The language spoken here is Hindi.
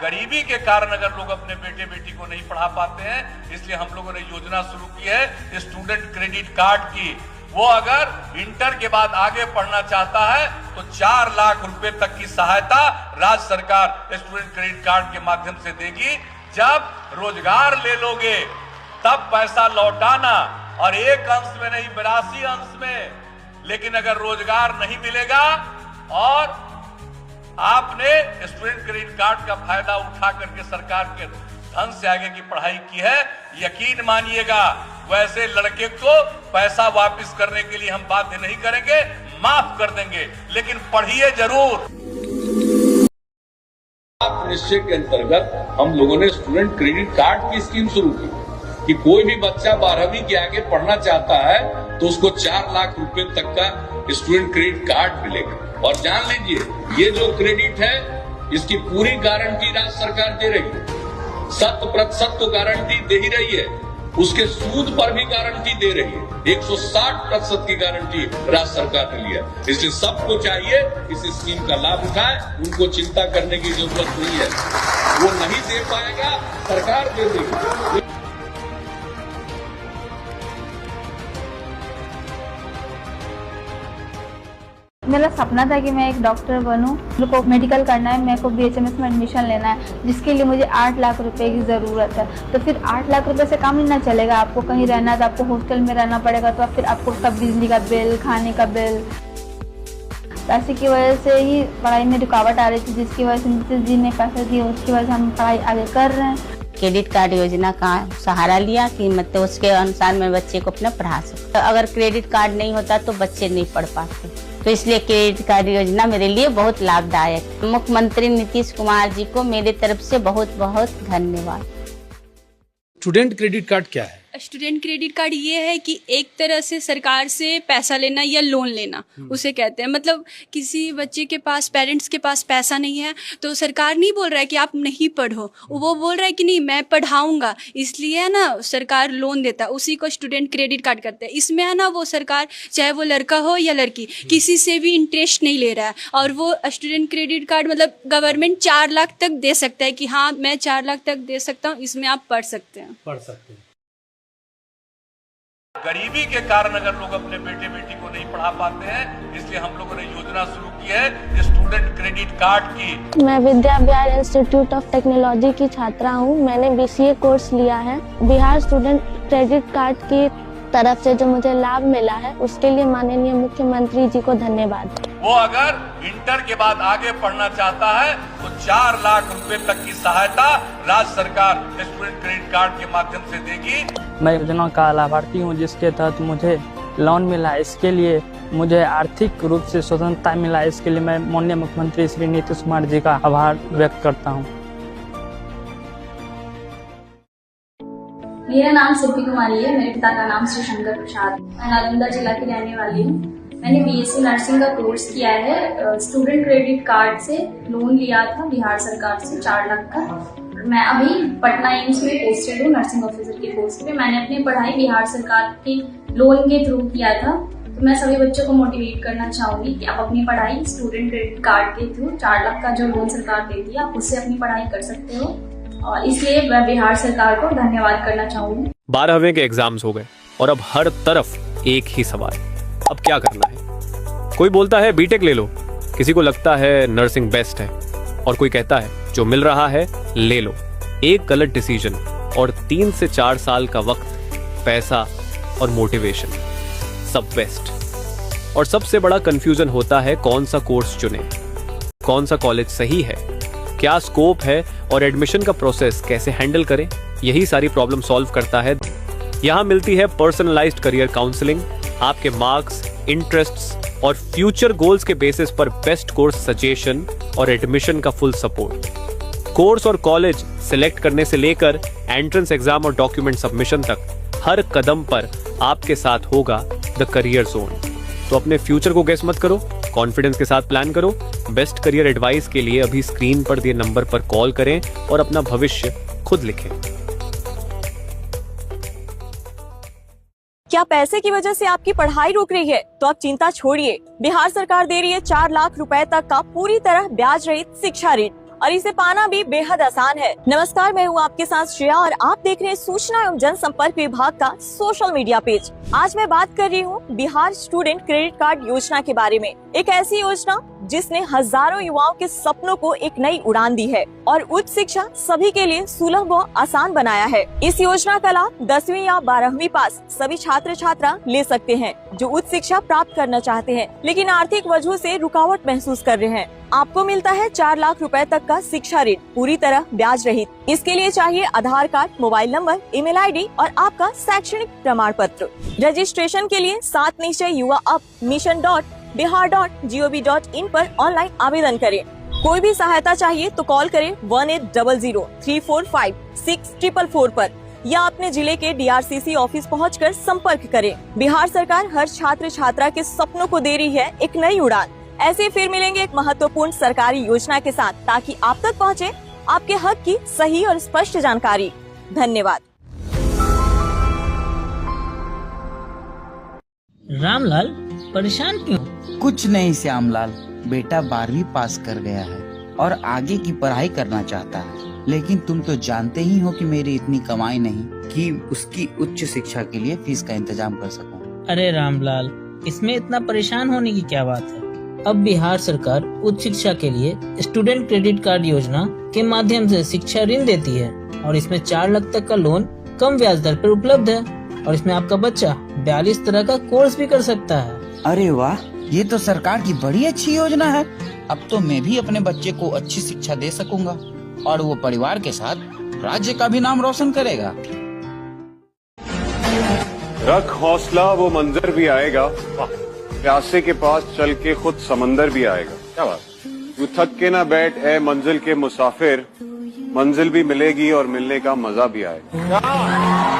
गरीबी के कारण अगर लोग अपने बेटे बेटी को नहीं पढ़ा पाते हैं, इसलिए हम लोगों ने योजना शुरू की है स्टूडेंट क्रेडिट कार्ड की। वो अगर इंटर के बाद आगे पढ़ना चाहता है तो 4 लाख रुपए तक की सहायता राज्य सरकार स्टूडेंट क्रेडिट कार्ड के माध्यम से देगी। जब रोजगार ले लोगे तब पैसा लौटाना, और एक अंश में नहीं 82 अंश में। लेकिन अगर रोजगार नहीं मिलेगा और आपने स्टूडेंट क्रेडिट कार्ड का फायदा उठा करके सरकार के धन से आगे की पढ़ाई की है, यकीन मानिएगा वैसे लड़के को पैसा वापस करने के लिए हम बाध्य नहीं करेंगे, माफ कर देंगे, लेकिन पढ़िए जरूर। निश्चय के अंतर्गत हम लोगों ने स्टूडेंट क्रेडिट कार्ड की स्कीम शुरू की कि कोई भी बच्चा 12वीं के आगे पढ़ना चाहता है तो उसको 4 लाख रुपए तक का स्टूडेंट क्रेडिट कार्ड मिलेगा। और जान लीजिए, ये जो क्रेडिट है इसकी पूरी गारंटी राज्य सरकार दे रही है, 100% तो गारंटी दे ही रही है, उसके सूद पर भी गारंटी दे रही है, 160% की गारंटी राज्य सरकार ने लिया। इसलिए सबको चाहिए इस स्कीम का लाभ उठाए, उनको चिंता करने की जरूरत नहीं है। वो नहीं दे पाएगा, सरकार दे देगी। मेरा सपना था कि मैं एक डॉक्टर बनूं। मेरे को मेडिकल करना है, मेरे को BHMS में एडमिशन लेना है, जिसके लिए मुझे 8 लाख रुपए की ज़रूरत है। तो फिर 8 लाख रुपए से काम नहीं ना चलेगा। आपको कहीं रहना है तो आपको हॉस्टल में रहना पड़ेगा, तो फिर आपको उसका बिजली का बिल, खाने का बिल, पैसे की वजह से ही पढ़ाई में रुकावट आ रही थी, जिसकी वजह से नीतीश जी ने पैसे दिए, उसकी वजह से हम पढ़ाई आगे कर रहे हैं। क्रेडिट कार्ड योजना का सहारा लिया कि मतलब उसके अनुसार मैं बच्चे को अपना पढ़ा सकता। अगर क्रेडिट कार्ड नहीं होता तो बच्चे नहीं पढ़ पाते, तो इसलिए क्रेडिट कार्ड योजना मेरे लिए बहुत लाभदायक। मुख्यमंत्री नीतीश कुमार जी को मेरे तरफ से बहुत बहुत धन्यवाद। स्टूडेंट क्रेडिट कार्ड क्या है? स्टूडेंट क्रेडिट कार्ड ये है कि एक तरह से सरकार से पैसा लेना या लोन लेना उसे कहते हैं। मतलब किसी बच्चे के पास, पेरेंट्स के पास पैसा नहीं है तो सरकार नहीं बोल रहा है कि आप नहीं पढ़ो, वो बोल रहा है कि नहीं मैं पढ़ाऊंगा, इसलिए है ना सरकार लोन देता है, उसी को स्टूडेंट क्रेडिट कार्ड करते हैं। इसमें है ना वो सरकार, चाहे वो लड़का हो या लड़की, किसी से भी इंटरेस्ट नहीं ले रहा है। और वो स्टूडेंट क्रेडिट कार्ड मतलब गवर्नमेंट 4 लाख तक दे सकता है कि हाँ मैं 4 लाख तक दे सकता हूँ, इसमें आप पढ़ सकते हैं। गरीबी के कारण अगर लोग अपने बेटे बेटी को नहीं पढ़ा पाते हैं, इसलिए हम लोगों ने योजना शुरू की है स्टूडेंट क्रेडिट कार्ड की। मैं Vidya Vihar institute of technology की छात्रा हूँ। मैंने BCA कोर्स लिया है। बिहार स्टूडेंट क्रेडिट कार्ड की तरफ से जो मुझे लाभ मिला है उसके लिए माननीय मुख्यमंत्री जी को धन्यवाद। वो अगर इंटर के बाद आगे पढ़ना चाहता है तो 4 लाख रुपए तक की सहायता राज्य सरकार स्टूडेंट क्रेडिट कार्ड के माध्यम से देगी। मैं योजना का लाभार्थी हूं, जिसके तहत मुझे लोन मिला। इसके लिए मुझे आर्थिक रूप से स्वतंत्रता मिला। इसके लिए मैं माननीय मुख्यमंत्री श्री नीतीश कुमार जी का आभार व्यक्त करता हूं। मेरा नाम शिल्पी कुमारी है। मेरे पिता का नाम श्री शंकर प्रसाद। मैं नालंदा जिला की रहने वाली हूँ। मैंने BSc नर्सिंग का कोर्स किया है। स्टूडेंट क्रेडिट कार्ड से लोन लिया था बिहार सरकार से 4 लाख का। मैं अभी पटना एम्स में पोस्टेड हूँ नर्सिंग ऑफिसर के पोस्ट पे। मैंने अपनी पढ़ाई बिहार सरकार के लोन के थ्रू किया था। तो मैं सभी बच्चों को मोटिवेट करना चाहूंगी कि आप अपनी पढ़ाई स्टूडेंट क्रेडिट कार्ड के थ्रू 4 लाख का जो लोन सरकार देती है, आप उससे अपनी पढ़ाई कर सकते हो। और इसलिए मैं बिहार सरकार को धन्यवाद करना चाहूंगी। 12वीं के एग्जाम्स हो गए और अब हर तरफ एक ही सवाल, अब क्या करना है? कोई बोलता है बीटेक ले लो, किसी को लगता है नर्सिंग बेस्ट है, और कोई कहता है जो मिल रहा है ले लो। एक गलत डिसीजन और 3 से 4 साल का वक्त, पैसा और मोटिवेशन, सब वेस्ट। और सबसे बड़ा कंफ्यूजन होता है कौन सा कोर्स चुने, कौन सा कॉलेज सही है, क्या स्कोप है और एडमिशन का प्रोसेस कैसे हैंडल करें। यही सारी प्रॉब्लम सॉल्व करता है। यहाँ मिलती है पर्सनलाइज्ड करियर काउंसलिंग, आपके मार्क्स, इंटरेस्ट्स और फ्यूचर गोल्स के बेसिस पर बेस्ट कोर्स सजेशन और एडमिशन का फुल सपोर्ट। कोर्स और कॉलेज सिलेक्ट करने से लेकर एंट्रेंस एग्जाम और डॉक्यूमेंट सबमिशन तक हर कदम पर आपके साथ होगा द करियर जोन। तो अपने फ्यूचर को गेस मत करो, कॉन्फिडेंस के साथ प्लान करो। बेस्ट करियर एडवाइस के लिए अभी स्क्रीन पर दिए नंबर पर कॉल करें और अपना भविष्य खुद लिखें। क्या पैसे की वजह से आपकी पढ़ाई रुक रही है? तो आप चिंता छोड़िए। बिहार सरकार दे रही है 4 लाख रुपए तक का पूरी तरह ब्याज रहित शिक्षा ऋण। और इसे पाना भी बेहद आसान है। नमस्कार, मैं हूँ आपके साथ श्रेया और आप देख रहे हैं सूचना एवं जनसंपर्क विभाग का सोशल मीडिया पेज। आज मैं बात कर रही हूँ बिहार स्टूडेंट क्रेडिट कार्ड योजना के बारे में। एक ऐसी योजना जिसने हजारों युवाओं के सपनों को एक नई उड़ान दी है और उच्च शिक्षा सभी के लिए सुलभ व आसान बनाया है। इस योजना का लाभ 10वीं या 12वीं पास सभी छात्र छात्रा ले सकते हैं जो उच्च शिक्षा प्राप्त करना चाहते हैं लेकिन आर्थिक वजहों से रुकावट महसूस कर रहे हैं। आपको मिलता है 4 लाख रुपए तक का शिक्षा ऋण पूरी तरह ब्याज रहित। इसके लिए चाहिए Aadhaar card, mobile number, email ID और आपका शैक्षणिक प्रमाण पत्र। रजिस्ट्रेशन के लिए 7 निश्चय युवा अप mission.bihar.gov.in पर ऑनलाइन आवेदन करें। कोई भी सहायता चाहिए तो कॉल करें 1800-345-6444 पर या अपने जिले के DRCC ऑफिस पहुंचकर संपर्क करें। बिहार सरकार हर छात्र छात्रा के सपनों को दे रही है एक नई उड़ान। ऐसे फिर मिलेंगे एक महत्वपूर्ण सरकारी योजना के साथ ताकि आप तक पहुंचे आपके हक की सही और स्पष्ट जानकारी। धन्यवाद। रामलाल परेशान क्यों? कुछ नहीं श्यामलाल, बेटा 12वीं पास कर गया है और आगे की पढ़ाई करना चाहता है, लेकिन तुम तो जानते ही हो कि मेरी इतनी कमाई नहीं कि उसकी उच्च शिक्षा के लिए फीस का इंतजाम कर सकूं। अरे रामलाल, इसमें इतना परेशान होने की क्या बात है। अब बिहार सरकार उच्च शिक्षा के लिए स्टूडेंट क्रेडिट कार्ड योजना के माध्यम से शिक्षा ऋण देती है और इसमें 4 लाख तक का लोन कम ब्याज दर पर उपलब्ध है और इसमें आपका बच्चा 42 तरह का कोर्स भी कर सकता है। अरे वाह, ये तो सरकार की बड़ी अच्छी योजना है। अब तो मैं भी अपने बच्चे को अच्छी शिक्षा दे सकूंगा और वो परिवार के साथ राज्य का भी नाम रोशन करेगा। रख हौसला, वो मंजर भी आएगा। प्यासे के पास चल के खुद समंदर भी आएगा। क्या बात। तू थक के ना बैठ ए मंजिल के मुसाफिर, मंजिल भी मिलेगी और मिलने का मजा भी आएगा।